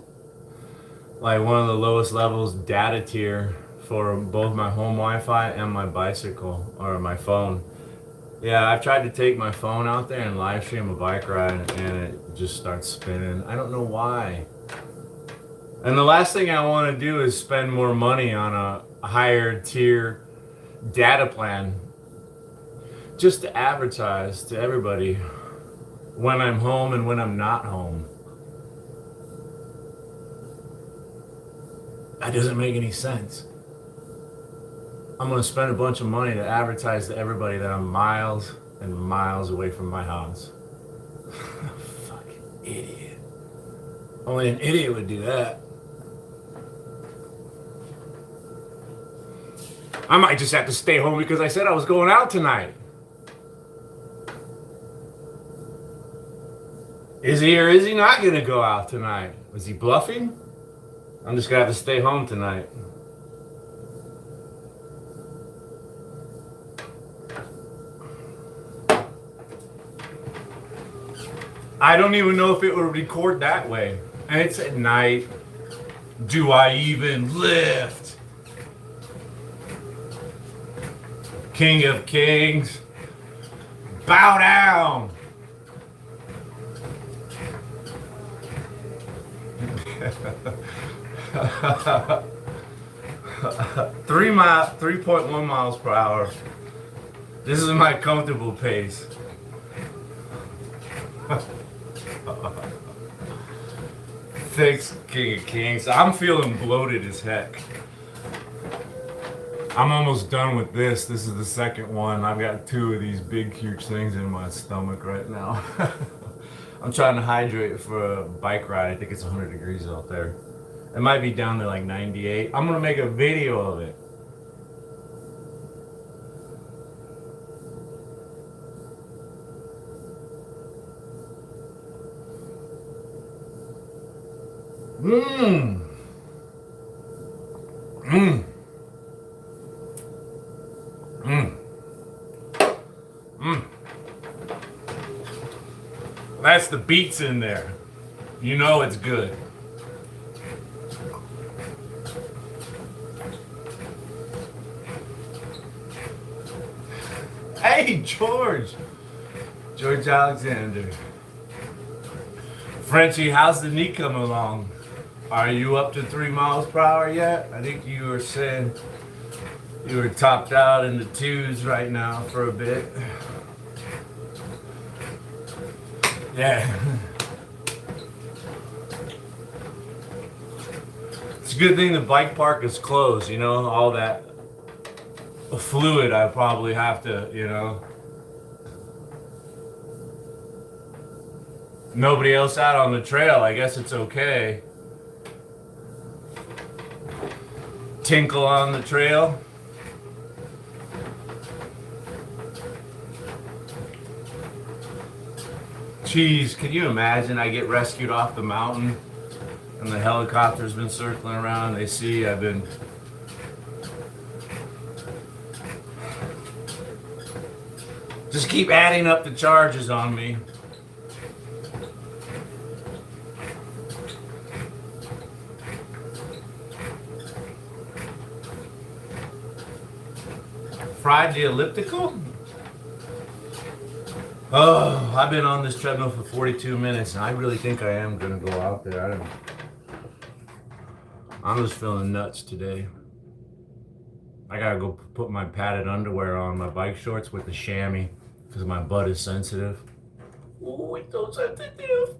like one of the lowest levels data tier for both my home Wi-Fi and my bicycle or my phone. Yeah, I've tried to take my phone out there and live stream a bike ride and it just starts spinning. I don't know why. And the last thing I want to do is spend more money on a higher tier data plan just to advertise to everybody when I'm home and when I'm not home. That doesn't make any sense. I'm gonna spend a bunch of money to advertise to everybody that I'm miles and miles away from my house. Fucking idiot. Only an idiot would do that. I might just have to stay home because I said I was going out tonight. Is he or is he not going to go out tonight? Was he bluffing? I'm just going to have to stay home tonight. I don't even know if it would record that way. And it's at night. Do I even lift? King of Kings. Bow down. 3.1 miles per hour. This is my comfortable pace. Thanks, King of Kings. I'm feeling bloated as heck. I'm almost done with this. This is the second one. I've got 2 of these big, huge things in my stomach right now. I'm trying to hydrate for a bike ride. I think it's 100 degrees out there. It might be down to like 98. I'm gonna make a video of it. Mmm. Mmm. Mmm. Mmm. That's the beets in there. You know it's good. Hey, George Alexander. Frenchie, how's the knee coming along? Are you up to 3 miles per hour yet? I think you were saying you were topped out in the 2s right now for a bit. Yeah. It's a good thing the bike park is closed, you know, all that fluid I probably have to, you know. Nobody else out on the trail, I guess it's okay. Tinkle on the trail. Jeez, can you imagine I get rescued off the mountain and the helicopter's been circling around. They see I've been... Just keep adding up the charges on me. Fried the elliptical? Oh, I've been on this treadmill for 42 minutes and I really think I am gonna go out there. I'm just feeling nuts today. I gotta go put my padded underwear on, my bike shorts with the chamois because my butt is sensitive. Oh, it's so sensitive.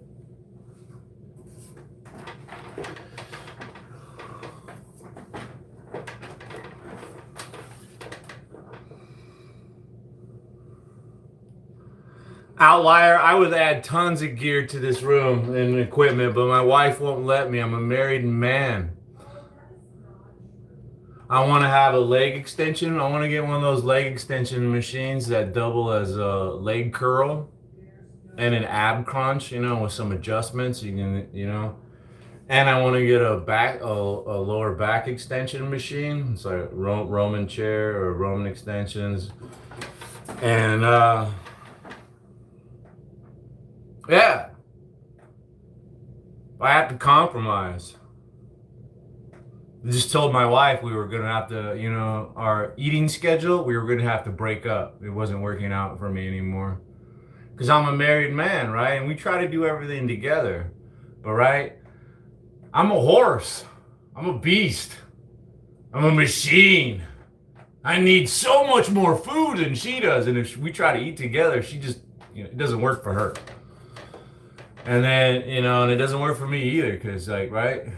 Outlier, I would add tons of gear to this room and equipment, but my wife won't let me. I'm a married man. I want to have a leg extension. I want to get one of those leg extension machines that double as a leg curl and an ab crunch, you know, with some adjustments. You can, you know. And I want to get a lower back extension machine. It's like Roman chair or Roman extensions. And yeah, I have to compromise. I just told my wife we were gonna have to, you know, our eating schedule, we were gonna have to break up. It wasn't working out for me anymore. Because I'm a married man, right? And we try to do everything together. But right, I'm a horse. I'm a beast. I'm a machine. I need so much more food than she does. And if we try to eat together, she just, you know, it doesn't work for her. And then, you know, and it doesn't work for me either, because, like, right?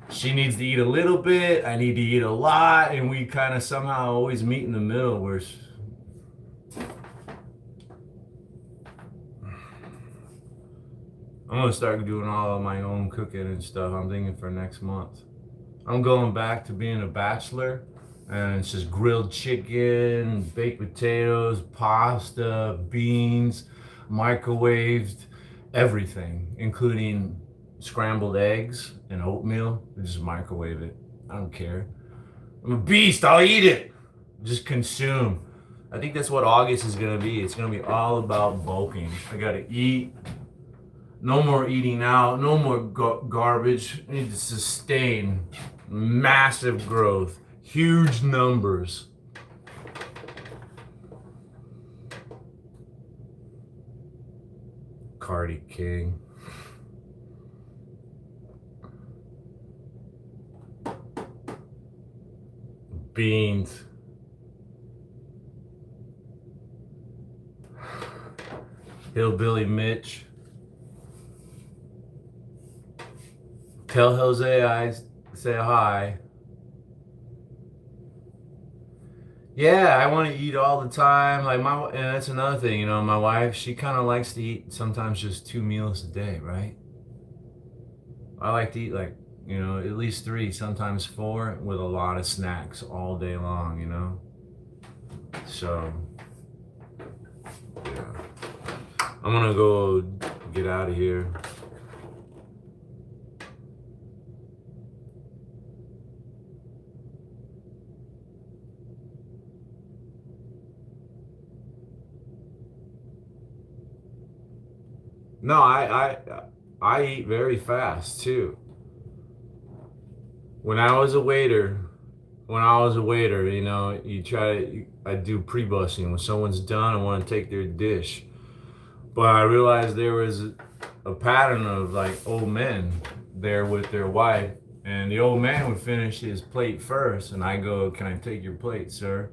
She needs to eat a little bit, I need to eat a lot, and we kind of somehow always meet in the middle where I'm gonna start doing all of my own cooking and stuff. I'm thinking for next month. I'm going back to being a bachelor, and it's just grilled chicken, baked potatoes, pasta, beans, microwaved, everything, including scrambled eggs and oatmeal. Just microwave it. I don't care. I'm a beast. I'll eat it. Just consume. I think that's what August is gonna be. It's gonna be all about bulking. I gotta eat. No more eating out. No more garbage. I need to sustain massive growth, huge numbers. Cardi King. Beans. Hillbilly Mitch. Tell Jose I say hi. Yeah, I want to eat all the time. Like and that's another thing, you know, my wife, she kind of likes to eat sometimes just 2 meals a day, right? I like to eat like, you know, at least 3, sometimes 4, with a lot of snacks all day long, you know? So, yeah. I'm gonna go get out of here. No, I eat very fast too. When I was a waiter, you know, I do pre-busing. When someone's done, I want to take their dish. But I realized there was a pattern of like old men there with their wife, and the old man would finish his plate first, and I go, "Can I take your plate, sir?"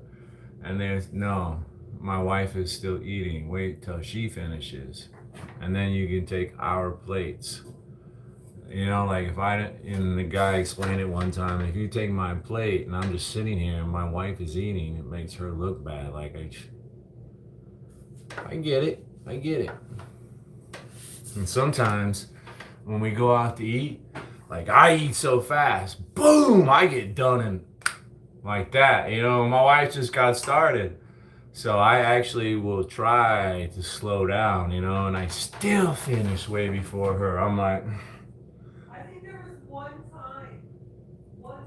And there's, "No, my wife is still eating. Wait till she finishes, and then you can take our plates." You know, like if I, and the guy explained it one time, if you take my plate and I'm just sitting here and my wife is eating, it makes her look bad. Like I get it. I get it. And sometimes when we go out to eat, like I eat so fast, boom, I get done in like that. You know, my wife just got started. So I actually will try to slow down, you know, and I still finish way before her. I'm like, I think there was one time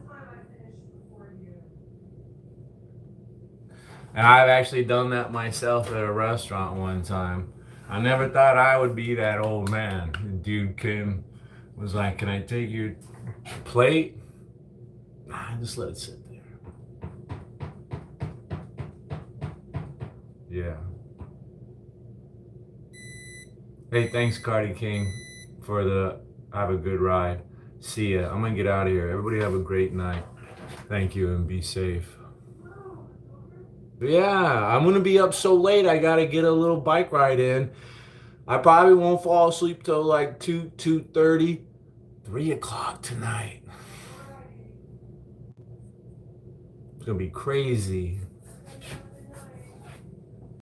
I finished before you. and I've actually done that myself at a restaurant one time. I never thought I would be that old man. The dude came, was like, "Can I take your plate?" Nah, just let it sit there. Yeah. Hey, thanks, Cardi King, for the have a good ride. See ya. I'm gonna get out of here. Everybody have a great night. Thank you and be safe. Yeah, I'm gonna be up so late. I gotta get a little bike ride in. I probably won't fall asleep till like 2:30, 3 o'clock tonight. It's gonna be crazy.